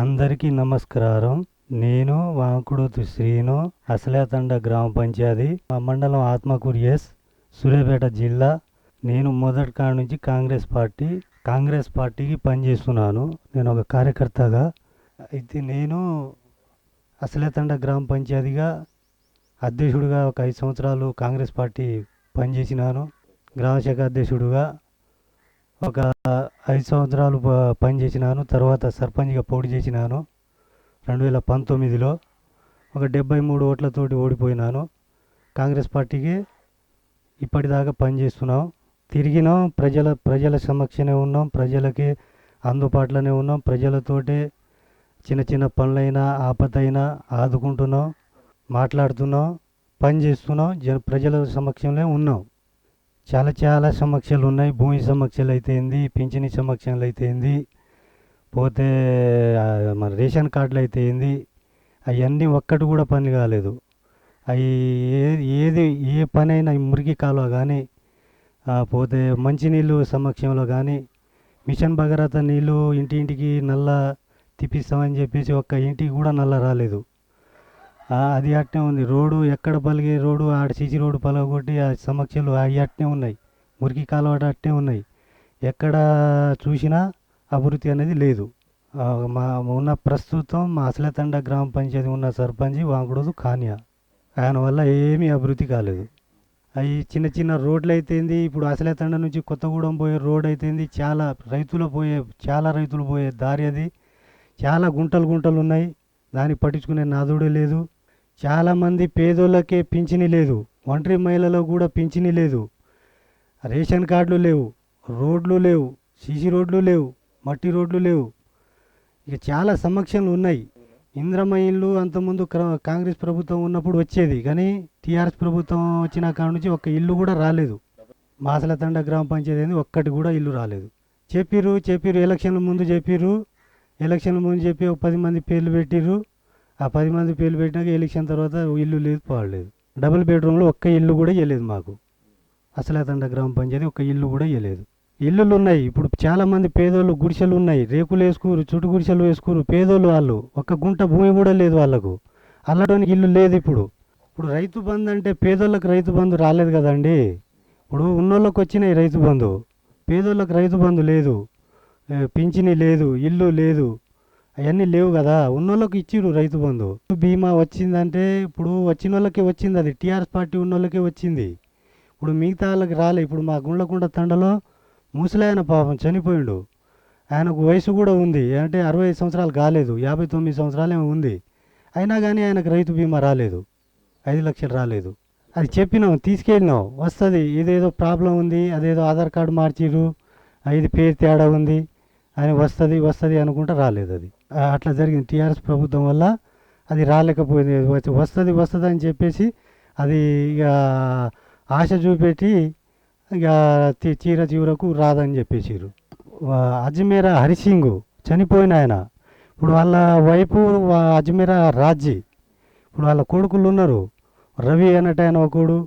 అందరికీ నమస్కారం. నేను వాంకుడుతు శ్రీను, అసలేతండ గ్రామ పంచాయతీ, మా మండలం ఆత్మకూరు ఎస్, సూర్యాపేట జిల్లా. నేను మొదటి కాడ నుంచి కాంగ్రెస్ పార్టీకి పనిచేస్తున్నాను. నేను ఒక కార్యకర్తగా. అయితే నేను అసలేతండ గ్రామ పంచాయతీగా అధ్యక్షుడిగా ఒక 5 సంవత్సరాలు కాంగ్రెస్ పార్టీ పనిచేసినాను. గ్రామశాఖ అధ్యక్షుడిగా ఒక 5 సంవత్సరాలు పనిచేసినాను. తర్వాత సర్పంచ్గా పోటీ చేసినాను 2019లో. ఒక 73 ఓట్లతోటి ఓడిపోయినాను. కాంగ్రెస్ పార్టీకి ఇప్పటిదాకా పనిచేస్తున్నాం. తిరిగినాం, ప్రజల సమక్షనే ఉన్నాం, ప్రజలకి అందుబాటులోనే ఉన్నాం. ప్రజలతోటే చిన్న చిన్న పనులైనా ఆపదైనా ఆదుకుంటున్నాం, మాట్లాడుతున్నాం, పని చేస్తున్నాం. ప్రజల సమక్షంలో ఉన్నాం. చాలా సమస్యలు ఉన్నాయి. భూమి సమస్యలు అయితేంది, పింఛని సమస్యలు అయితేంది, పోతే మన రేషన్ కార్డులు అయితేంది, అవన్నీ ఒక్కటి కూడా పని కాలేదు. అవి ఏ పని అయినా మురికి కాలువ కానీ, పోతే మంచినీళ్ళు సమక్షంలో కానీ, మిషన్ భగీరథ నీళ్ళు ఇంటింటికి నల్ల తిప్పిస్తామని చెప్పేసి ఒక్క ఇంటికి కూడా నల్ల రాలేదు. అది అట్నే ఉంది. రోడ్డు ఎక్కడ పలిగే రోడ్డు ఆడ సీసీ రోడ్డు పలగొట్టి ఆ సమస్యలు అవి అట్నే ఉన్నాయి. మురికి కాలువ అట్నే ఉన్నాయి. ఎక్కడ చూసినా అభివృద్ధి అనేది లేదు. ప్రస్తుతం మా అసలేతండ గ్రామ పంచాయతీ ఉన్న సర్పంచ్ వాంకుడోదు కాన్యా. ఆయన వల్ల ఏమీ అభివృద్ధి కాలేదు. అవి చిన్న చిన్న రోడ్లు అయితేంది, ఇప్పుడు అసలేతండ నుంచి కొత్తగూడెం పోయే రోడ్ అయితేంది, చాలా రైతులు పోయే దారి అది. చాలా గుంటలు ఉన్నాయి. దాన్ని పట్టించుకునే నాదుడే లేదు. చాలామంది పేదోళ్ళకే పింఛని లేదు, ఒంటరి మహిళలకు కూడా పింఛని లేదు, రేషన్ కార్డులు లేవు, రోడ్లు లేవు, సీసీ రోడ్లు లేవు, మట్టి రోడ్లు లేవు. ఇక చాలా సమస్యలు ఉన్నాయి. ఇంద్రమ్మ ఇల్లు అంతకుముందు కాంగ్రెస్ ప్రభుత్వం ఉన్నప్పుడు వచ్చేది, కానీ టీఆర్ఎస్ ప్రభుత్వం వచ్చిన కాడ నుంచి ఒక్క ఇల్లు కూడా రాలేదు. మాసలతండ గ్రామ పంచాయతీ ఒక్కటి కూడా ఇల్లు రాలేదు. చెప్పిర్రు ఎలక్షన్ల ముందు చెప్పి ఒక 10 మంది పేర్లు పెట్టిర్రు. ఆ 10 మంది పేర్లు పెట్టినాక ఎలక్షన్ తర్వాత ఇల్లు లేదు, పాడలేదు. డబుల్ బెడ్రూమ్లో ఒక్క ఇల్లు కూడా ఇవ్వలేదు మాకు. అసలేతండ గ్రామ పంచాయతీ ఒక్క ఇల్లు కూడా ఇవ్వలేదు. ఇల్లులు ఉన్నాయి. ఇప్పుడు చాలామంది పేదోళ్ళు గుడిసెలు ఉన్నాయి, రేకులు వేసుకోరు, చుట్టు గుడిసెలు వేసుకోరు. పేదోళ్ళు వాళ్ళు ఒక్క గుంట భూమి కూడా లేదు వాళ్ళకు. అల్లడానికి ఇల్లు లేదు. ఇప్పుడు రైతు బంధు అంటే పేదోళ్ళకి రైతు బంధు రాలేదు కదండి. ఇప్పుడు ఉన్నోళ్ళకి వచ్చినాయి రైతు బంధు, పేదోళ్ళకి రైతు బంధు లేదు, పింఛని లేదు, ఇల్లు లేదు, అవన్నీ లేవు కదా. ఉన్నోళ్ళకి ఇచ్చిరు రైతు బంధు. బీమా వచ్చిందంటే ఇప్పుడు వచ్చిన వాళ్ళకే వచ్చింది. అది టీఆర్ఎస్ పార్టీ ఉన్న వాళ్ళకే వచ్చింది. ఇప్పుడు మిగతా వాళ్ళకి రాలే. ఇప్పుడు మా గుండ్లకుంట తండలో ముసలాయన పాపం చనిపోయిండు. ఆయనకు వయసు కూడా ఉంది, అంటే 65 సంవత్సరాలు కాలేదు, 59 సంవత్సరాలేమో ఉంది. అయినా కానీ ఆయనకు రైతు బీమా రాలేదు, 5 లక్షలు రాలేదు. అది చెప్పినాం, తీసుకెళ్ళినాం, వస్తుంది, ఇదేదో ప్రాబ్లం ఉంది, అదేదో ఆధార్ కార్డు మార్చిరు, ఇది పేరు తేడా ఉంది అని వస్తుంది అనుకుంటా రాలేదు. అది అట్లా జరిగింది. టీఆర్ఎస్ ప్రభుత్వం వల్ల అది రాలేకపోయింది. వస్తుంది అని చెప్పేసి అది ఇక ఆశ చూపెట్టి ఇక చివరకు రాదని చెప్పేసారు. అజ్మీరా హరిసింగ్ చనిపోయిన ఆయన. ఇప్పుడు వాళ్ళ వైపు అజ్మీరా రాజీ. ఇప్పుడు వాళ్ళ కొడుకులు ఉన్నారు. రవి అన్నట్టు ఆయన ఒకడు,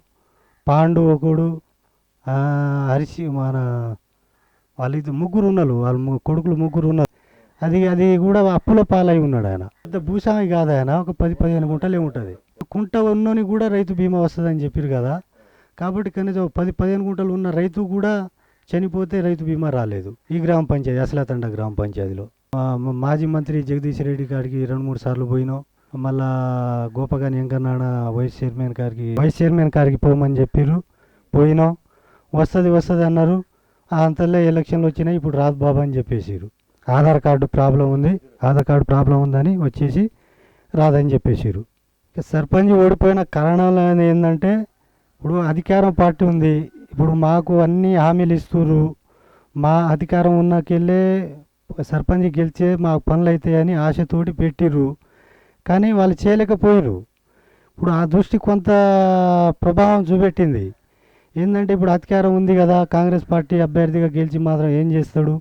పాండు ఒకడు, వాళ్ళు ముగ్గురు ఉన్నారు. వాళ్ళ కొడుకులు ముగ్గురు ఉన్నారు. అది కూడా అప్పుల పాలై ఉన్నాడు ఆయన. పెద్ద భూస్వామి కాదు ఆయన. ఒక 10-15 గుంటలే ఉంటుంది. కుంట ఉన్నోని కూడా రైతు బీమా వస్తుందని చెప్పారు కదా. కాబట్టి కనీసం 10-15 గుంటలు ఉన్న రైతు కూడా చనిపోతే రైతు బీమా రాలేదు. ఈ గ్రామ పంచాయతీ అసలేతండ గ్రామ పంచాయతీలో మాజీ మంత్రి జగదీష్ రెడ్డి గారికి 2-3 సార్లు పోయినాం. మళ్ళా గోపగాని వెంకన్నాడ వైస్ చైర్మన్ గారికి పోమని చెప్పారు. పోయినాం. వస్తుంది అన్నారు. అంతలో ఎలక్షన్లు వచ్చినాయి. ఇప్పుడు రాదు బాబా అని చెప్పేసారు. ఆధార్ కార్డు ప్రాబ్లం ఉందని వచ్చేసి రాదని చెప్పేసారు. సర్పంచ్ ఓడిపోయిన కారణాలు ఏంటంటే, ఇప్పుడు అధికారం పార్టీ ఉంది. ఇప్పుడు మాకు అన్ని హామీలు ఇస్తున్నారు. మా అధికారం ఉన్నకెళ్ళే సర్పంచ్ గెలిచే మాకు పనులు అవుతాయని ఆశతోటి పెట్టిర్రు, కానీ వాళ్ళు చేయలేకపోయారు. ఇప్పుడు ఆ దృష్టి కొంత ప్రభావం చూపెట్టింది. ఏంటంటే ఇప్పుడు అధికారం ఉంది కదా, కాంగ్రెస్ పార్టీ అభ్యర్థిగా గెలిచి మాత్రం ఏం చేస్తాడు,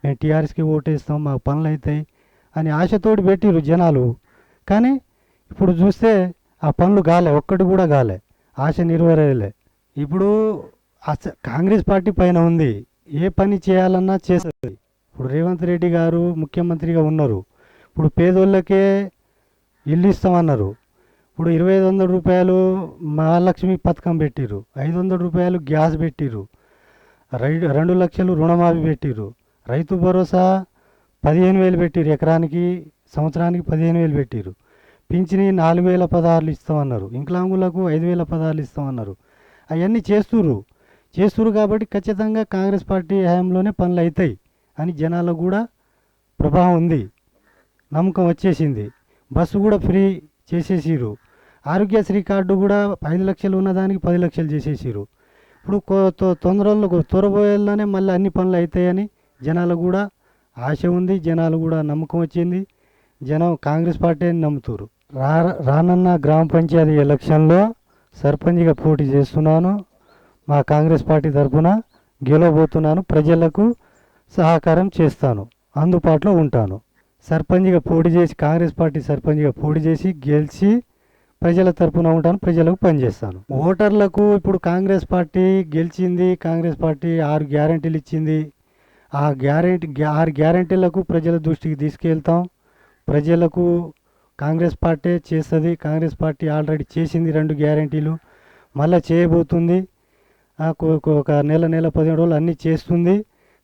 మేము టీఆర్ఎస్కి ఓటేస్తాం, మాకు పనులు అవుతాయి అని ఆశతోటి పెట్టిరు జనాలు. కానీ ఇప్పుడు చూస్తే ఆ పనులు కాలే, ఒక్కటి కూడా కాలే, ఆశ నెరవేరలే. ఇప్పుడు కాంగ్రెస్ పార్టీ పైన ఉంది, ఏ పని చేయాలన్నా చేస్తుంది. ఇప్పుడు రేవంత్ రెడ్డి గారు ముఖ్యమంత్రిగా ఉన్నారు. ఇప్పుడు పేదోళ్ళకే ఇల్లు ఇస్తామన్నారు. ఇప్పుడు 2500 రూపాయలు మహాలక్ష్మి పథకం పెట్టిర్రు, 500 రూపాయలు గ్యాస్ పెట్టిర్రు, 2 లక్షలు రుణమాఫీ పెట్టిర్రు, రైతు భరోసా 15,000 పెట్టిర్రు, ఎకరానికి సంవత్సరానికి 15,000 పెట్టిర్రు, పింఛని 4,016 ఇస్తామన్నారు, ఇంక్లాంగులకు 5,016 ఇస్తామన్నారు. అవన్నీ చేస్తుర్రు కాబట్టి ఖచ్చితంగా కాంగ్రెస్ పార్టీ హయాంలోనే పనులు అవుతాయి అని జనాలకు కూడా ప్రభావం ఉంది, నమ్మకం వచ్చేసింది. బస్సు కూడా ఫ్రీ చేసేసిరు, ఆరోగ్యశ్రీ కార్డు కూడా 5 లక్షలు ఉన్నదానికి 10 లక్షలు చేసేసిరు. ఇప్పుడు తొందరలో త్వరబోయేలానే మళ్ళీ అన్ని పనులు అవుతాయని జనాలకు కూడా ఆశ ఉంది, జనాలు కూడా నమ్మకం వచ్చింది. జనం కాంగ్రెస్ పార్టీ అని నమ్ముతారు. రానున్న గ్రామ పంచాయతీ ఎలక్షన్లో సర్పంచ్గా పోటీ చేస్తున్నాను. మా కాంగ్రెస్ పార్టీ తరఫున గెలవబోతున్నాను. ప్రజలకు సహకారం చేస్తాను, అందుబాటులో ఉంటాను. సర్పంచ్గా పోటీ చేసి కాంగ్రెస్ పార్టీ సర్పంచ్గా పోటీ చేసి గెలిచి ప్రజల తరఫున ఉంటాను, ప్రజలకు పనిచేస్తాను. ఓటర్లకు ఇప్పుడు కాంగ్రెస్ పార్టీ గెలిచింది, కాంగ్రెస్ పార్టీ 6 గ్యారెంటీలు ఇచ్చింది. ఆ 6 గ్యారెంటీలకు ప్రజల దృష్టికి తీసుకెళ్తాం. ప్రజలకు కాంగ్రెస్ పార్టీ చేస్తుంది. కాంగ్రెస్ పార్టీ ఆల్రెడీ చేసింది 2 గ్యారెంటీలు, మళ్ళీ చేయబోతుంది. ఒక నెల 15 రోజులు అన్నీ చేస్తుంది.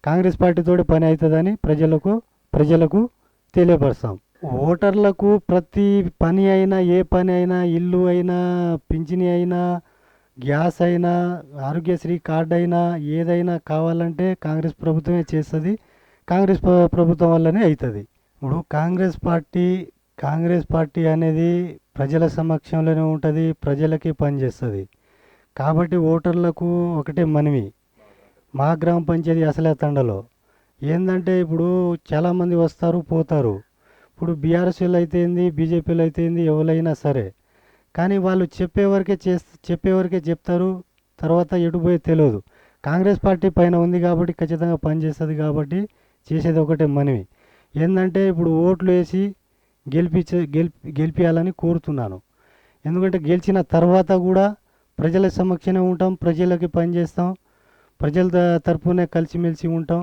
కాంగ్రెస్ పార్టీతోటి పని అవుతుందని ప్రజలకు తెలియపరుస్తాం. ఓటర్లకు ప్రతి పని అయినా, ఏ పని అయినా, ఇల్లు అయినా, పింఛని అయినా, గ్యాస్ అయినా, ఆరోగ్యశ్రీ కార్డు అయినా, ఏదైనా కావాలంటే కాంగ్రెస్ ప్రభుత్వమే చేస్తుంది. కాంగ్రెస్ ప్రభుత్వం వల్లనే అవుతుంది. ఇప్పుడు కాంగ్రెస్ పార్టీ అనేది ప్రజల సమక్షంలోనే ఉంటుంది, ప్రజలకి పనిచేస్తుంది. కాబట్టి ఓటర్లకు ఒకటే మనవి, మా గ్రామ పంచాయతీ అసలే తండలో ఏంటంటే ఇప్పుడు చాలామంది వస్తారు పోతారు. ఇప్పుడు బీఆర్ఎస్లు అయితేంది, బీజేపీలు అయితేంది, ఎవరైనా సరే, కానీ వాళ్ళు చెప్పేవరకే చెప్తారు, తర్వాత ఎటుపోయే తెలియదు. కాంగ్రెస్ పార్టీ పైన ఉంది కాబట్టి ఖచ్చితంగా పనిచేస్తుంది. కాబట్టి చేసేది ఒకటే మనవి ఏంటంటే ఇప్పుడు ఓట్లు వేసి గెలిపించాలని కోరుతున్నాను. ఎందుకంటే గెలిచిన తర్వాత కూడా ప్రజల సమక్షంలో ఉంటాం, ప్రజలకి పనిచేస్తాం, ప్రజల తరపునే కలిసిమెలిసి ఉంటాం.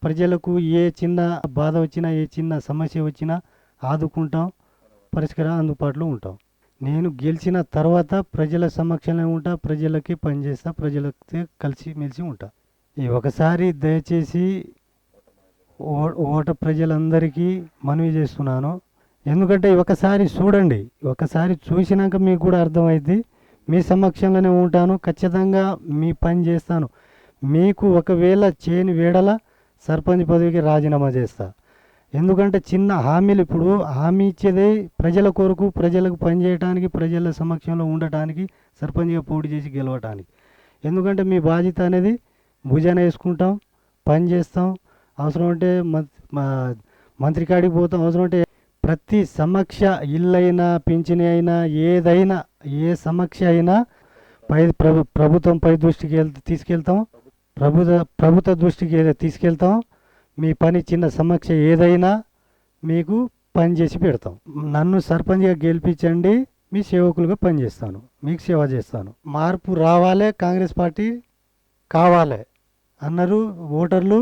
ప్రజలకు ఏ చిన్న బాధ వచ్చినా, ఏ చిన్న సమస్య వచ్చినా ఆదుకుంటాం, పరిష్కారం అందుబాటులో ఉంటాం. నేను గెలిచిన తర్వాత ప్రజల సమక్షంలో ఉంటా, ప్రజలకి పనిచేస్తా, ప్రజలకి కలిసిమెలిసి ఉంటా. ఈ ఒకసారి దయచేసి ప్రజలందరికీ మనవి చేస్తున్నాను. ఎందుకంటే ఒకసారి చూడండి, ఒకసారి చూసినాక మీకు కూడా అర్థమైంది. మీ సమక్షంలోనే ఉంటాను, ఖచ్చితంగా మీ పని చేస్తాను. మీకు ఒకవేళ చేయని వేళల సర్పంచ్ పదవికి రాజీనామా చేస్తా. ఎందుకంటే చిన్న హామీలు, ఇప్పుడు హామీ ఇచ్చేదే ప్రజల కొరకు, ప్రజలకు పనిచేయడానికి, ప్రజల సమక్షంలో ఉండటానికి, సర్పంచ్గా పోటీ చేసి గెలవటానికి. ఎందుకంటే మీ బాధ్యత అనేది భుజాన వేసుకుంటాం, పని చేస్తాం. అవసరం ఉంటే మంత్రి కాడికి పోతాం. అవసరం ఉంటే ప్రతి సమక్ష, ఇల్లైనా, పింఛని అయినా, ఏదైనా, ఏ సమక్ష అయినా ప్రభుత్వం పై దృష్టికి తీసుకెళ్తాం, ప్రభుత్వ దృష్టికి తీసుకెళ్తాం. మీ పని చిన్న సమక్ష ఏదైనా మీకు పని చేసి పెడతాం. నన్ను సర్పంచ్గా గెలిపించండి, మీ సేవకులుగా పనిచేస్తాను, మీకు సేవ చేస్తాను. మార్పు రావాలే, కాంగ్రెస్ పార్టీ కావాలి అన్నారు ఓటర్లు,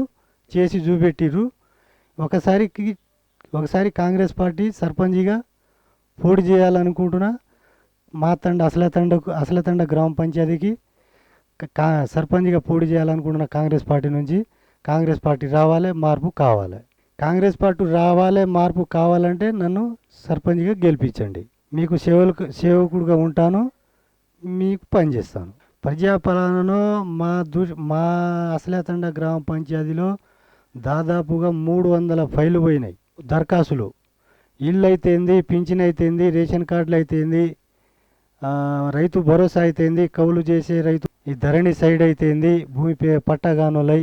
చేసి చూపెట్టిర్రు. ఒకసారి కాంగ్రెస్ పార్టీ సర్పంచ్గా పోటీ చేయాలనుకుంటున్నా. మా అసలతండ గ్రామ పంచాయతీకి సర్పంచ్గా పోటీ చేయాలనుకుంటున్న కాంగ్రెస్ పార్టీ నుంచి. కాంగ్రెస్ పార్టీ రావాలి, మార్పు కావాలి. కాంగ్రెస్ పార్టీ రావాలి, మార్పు కావాలంటే నన్ను సర్పంచ్గా గెలిపించండి. మీకు సేవకుడుగా ఉంటాను, మీకు పనిచేస్తాను. ప్రజాపాలనలో మా అసలతండ గ్రామ పంచాయతీలో దాదాపుగా 300 ఫైళ్ళు పోయినాయి, దరఖాస్తులు. ఇల్లు అయితేంది, పింఛన్ అయితేంది, రేషన్ కార్డులు అయితేంది, రైతు భరోసా అయితేంది, కౌలు చేసే రైతు, ఈ ధరణి సైడ్ అయితేంది, భూమి పట్టగానులై,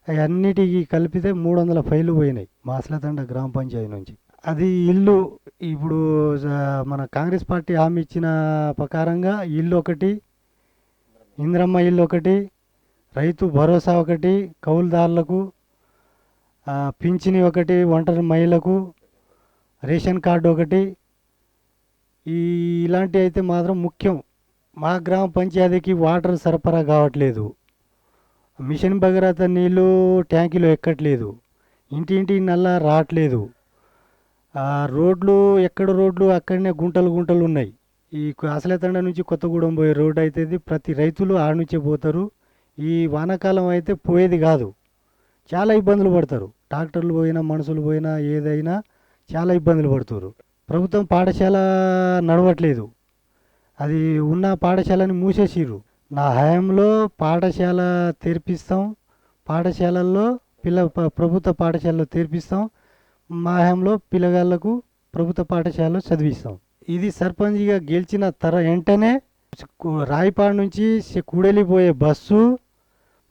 అవన్నిటికీ కలిపితే 300 ఫైళ్ళు పోయినాయి మా అసలతండ గ్రామ పంచాయతీ నుంచి. అది ఇల్లు ఇప్పుడు మన కాంగ్రెస్ పార్టీ హామీ ఇచ్చిన ప్రకారంగా ఇల్లు ఒకటి, ఇంద్రమ్మ ఇల్లు ఒకటి, రైతు భరోసా ఒకటి, కౌలుదారులకు పింఛని ఒకటి, ఒంటరి మహిళలకు రేషన్ కార్డు ఒకటి, ఇలాంటివి అయితే మాత్రం ముఖ్యం. మా గ్రామ పంచాయతీకి వాటర్ సరఫరా కావట్లేదు, మిషన్ భగీరథ నీళ్ళు ట్యాంకీలో ఎక్కట్లేదు, ఇంటింటి నల్లా రావట్లేదు, ఆ రోడ్లు ఎక్కడ రోడ్లు అక్కడనే గుంటలు గుంటలు ఉన్నాయి. ఈ అసలేతండ నుంచి కొత్తగూడెం పోయే రోడ్ అయితే ప్రతి రైతులు ఆడ నుంచే పోతారు. ఈ వానాకాలం అయితే పోయేది కాదు, చాలా ఇబ్బందులు పడతారు. ట్రాక్టర్లు పోయినా మనుషులు పోయినా ఏదైనా చాలా ఇబ్బందులు పడుతారు. ప్రభుత్వం పాఠశాల నడవట్లేదు, అది ఉన్న పాఠశాలని మూసేసిర్రు. నా హయాంలో పాఠశాల తెరిపిస్తాం, పాఠశాలల్లో ప్రభుత్వ పాఠశాలలో తెరిపిస్తాం, మా హయాంలో పిల్లగాళ్ళకు ప్రభుత్వ పాఠశాలలో చదివిస్తాం. ఇది సర్పంచ్గా గెలిచిన వెంటనే రాయపాడు నుంచి కూడలిపోయే బస్సు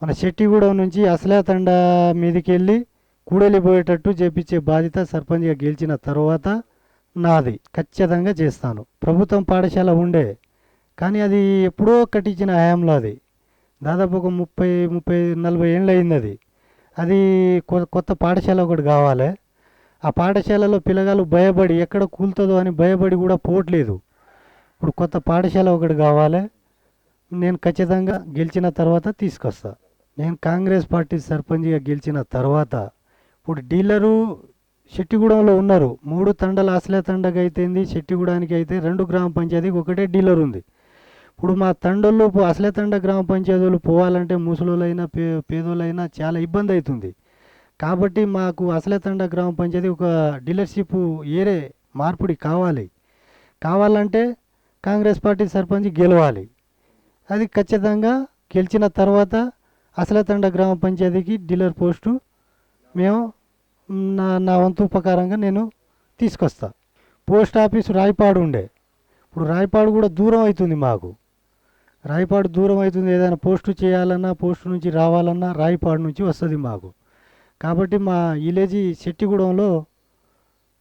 మన శెట్టిగూడెం నుంచి అసలేతండ మీదకి వెళ్ళి కూడలిపోయేటట్టు చేపించే బాధ్యత సర్పంచ్గా గెలిచిన తర్వాత నాది. ఖచ్చితంగా చేస్తాను. ప్రభుత్వం పాఠశాల ఉండే కానీ అది ఎప్పుడో కట్టించిన హయాంలో, అది దాదాపు ఒక 30-40 ఏళ్ళు అయింది. అది కొత్త పాఠశాల ఒకటి కావాలి. ఆ పాఠశాలలో పిల్లగాళ్ళు భయపడి ఎక్కడ కూలుతుందో అని భయపడి కూడా పోవట్లేదు. ఇప్పుడు కొత్త పాఠశాల ఒకటి కావాలి. నేను ఖచ్చితంగా గెలిచిన తర్వాత తీసుకొస్తా. నేను కాంగ్రెస్ పార్టీ సర్పంచ్గా గెలిచిన తర్వాత ఇప్పుడు డీలరు శెట్టిగూడెంలో ఉన్నారు. 3 తండలు అసలే తండకి అయితేంది, శెట్టిగూడానికి అయితే 2 గ్రామ పంచాయతీకి ఒకటే డీలర్ ఉంది. ఇప్పుడు మా తండల్లో అసలే తండ గ్రామ పంచాయతీలు పోవాలంటే ముసలోళ్ళైనా పేదోళ్ళైనా చాలా ఇబ్బంది అవుతుంది. కాబట్టి మాకు అసలే తండ గ్రామ పంచాయతీ ఒక డీలర్షిప్ ఏరే మార్పిడి కావాలంటే కాంగ్రెస్ పార్టీ సర్పంచ్ గెలవాలి. అది ఖచ్చితంగా గెలిచిన తర్వాత అసలే తండ గ్రామ పంచాయతీకి డీలర్ పోస్టు మేము నా వంతు ఉపకారంగా నేను తీసుకొస్తా. పోస్ట్ ఆఫీసు రాయపాడు ఉండే, ఇప్పుడు రాయపాడు కూడా దూరం అవుతుంది మాకు. రాయపాడు దూరం అవుతుంది, ఏదైనా పోస్టు చేయాలన్నా పోస్టు నుంచి రావాలన్నా రాయపాడు నుంచి వస్తుంది మాకు. కాబట్టి మా విలేజ్ శెట్టిగూడెంలో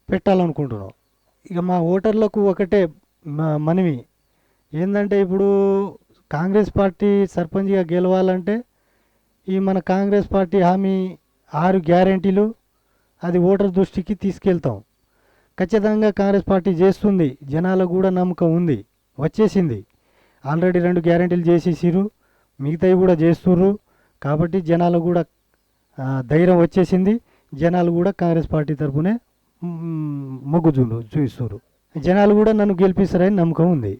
పెట్టాలనుకుంటున్నాం. ఇక మా ఓటర్లకు ఒకటే మనవి ఏంటంటే, ఇప్పుడు కాంగ్రెస్ పార్టీ సర్పంచ్గా గెలవాలంటే ఈ మన కాంగ్రెస్ పార్టీ హామీ 6 గ్యారెంటీలు అది ఓటర్ దృష్టికి తీసుకెళ్తాం. ఖచ్చితంగా కాంగ్రెస్ పార్టీ చేస్తుంది, జనాలకు కూడా నమ్మకం ఉంది, వచ్చేసింది. ఆల్రెడీ 2 గ్యారెంటీలు చేసేసిరు, మిగతావి కూడా చేస్తుర్రు. కాబట్టి జనాలకు కూడా ధైర్యం వచ్చేసింది. జనాలు కూడా కాంగ్రెస్ పార్టీ తరఫునే మొగ్గు చూపిస్తున్నారు. జనాలు కూడా నన్ను గెలిపిస్తారని నమ్మకం ఉంది.